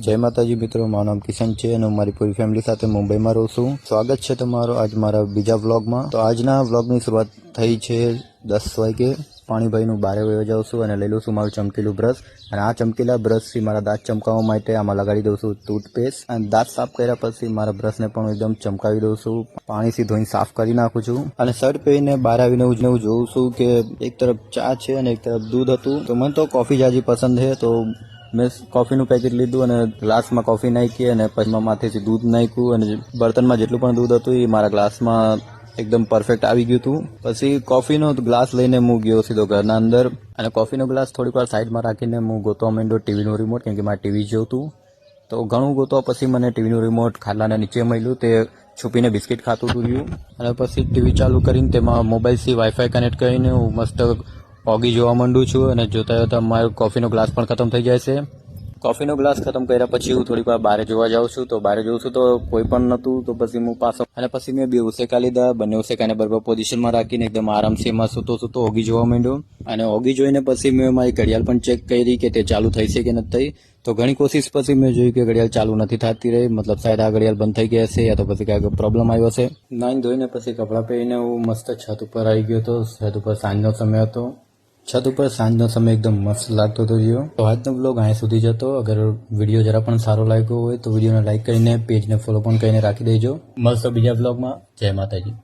જય માતાજી મિત્રો, મારું નામ કિશન છે અને હું મારી પૂરી ફેમિલી સાથે મુંબઈમાં રહું છું. સ્વાગત છે તમારો આજ મારા બીજા વ્લોગમાં. તો આજના વ્લોગની શરૂઆત થઈ છે 10 વાગે. પાણી ભાઈનું બારે વયો જાઉં છું અને લઈ લઉં છું મારું ચમકીલું બ્રશ. અને આ ચમકીલા બ્રશથી મારા દાંત ચમકાવવા માટે આમાં લગાડી દઉં છું ટૂથપેસ્ટ. અને દાંત સાફ કર્યા પછી મારા બ્રશને પણ એકદમ ચમકાવી દઉં છું. પાણીથી ધોઈને સાફ કરી નાખું છું. અને શર્ટ પહેરીને બહાર આવીને હું જોઉં છું કે એક તરફ ચા છે અને એક તરફ દૂધ હતું. તો મને તો કોફી જાજી પસંદ છે, તો મેં કોફીનું પેકેટ લીધું અને ગ્લાસમાં કોફી નાખી અને પછી માથેથી દૂધ નાખ્યું અને બર્તનમાં જેટલું પણ દૂધ હતું એ મારા ગ્લાસમાં એકદમ પરફેક્ટ આવી ગયું હતું. પછી કોફીનો ગ્લાસ લઈને હું ગયો સીધો ઘરના અંદર અને કોફીનો ગ્લાસ થોડીક વાર સાઈડમાં રાખીને હું ગોતવા માંડ્યો ટીવીનું રિમોટ, કેમ કે મારે ટીવી જોતું. તો ઘણું ગોતવા પછી મને ટીવીનું રિમોટ ખાટલાના નીચે મળ્યું. તે છુપીને બિસ્કિટ ખાતું હતું રહ્યું. અને પછી ટીવી ચાલુ કરીને તેમાં મોબાઈલથી વાઈફાઈ કનેક્ટ કરીને હું મસ્ત ઓગી જોવા માંડું છું. અને જોતા જોતા મારો કોફીનો ગ્લાસ પણ ખતમ થઈ જાય છે. કોફીનો ગ્લાસ ખતમ કર્યા પછી હું થોડીક વાર બહાર જોવા જાઉં છું. તો બહાર જોઉં છું તો કોઈ પણ નહોતું. તો પછી હું પાછો અને પછી મેં બે ઉસેકા લીધા. બંને ઉસેકાને બરાબર પોઝિશનમાં રાખીને એકદમ આરામથી એમાં સૂતો ઓગી જોવા માંડ્યો. અને ઓગી જોઈને પછી મેં મારી ઘડિયાળ પણ ચેક કરી કે તે ચાલુ થઈ છે કે નથી થઈ. તો ઘણી કોશિશ પછી મેં જોયું કે ઘડિયાળ ચાલુ નથી થતી રહી. મતલબ શાયદ આ ઘડિયાળ બંધ થઈ ગયા છે યા તો પછી કાંઈક પ્રોબ્લેમ આવ્યો છે. નાઈને ધોઈને પછી કપડાં પહેરીને હું મસ્ત છત ઉપર આવી ગયો હતો. છત ઉપર સાંજનો સમય હતો. છત ઉપર સાંજનો સમય એકદમ મસ્ત લાગતો હતો જીઓ. તો આજનો બ્લોગ અહીં સુધી જતો. અગર વિડીયો જરા પણ સારો લાગ્યો હોય તો વિડીયોને લાઈક કરીને પેજને ફોલો પણ કરીને રાખી દેજો. મળશો બીજા બ્લોગમાં. જય માતાજી.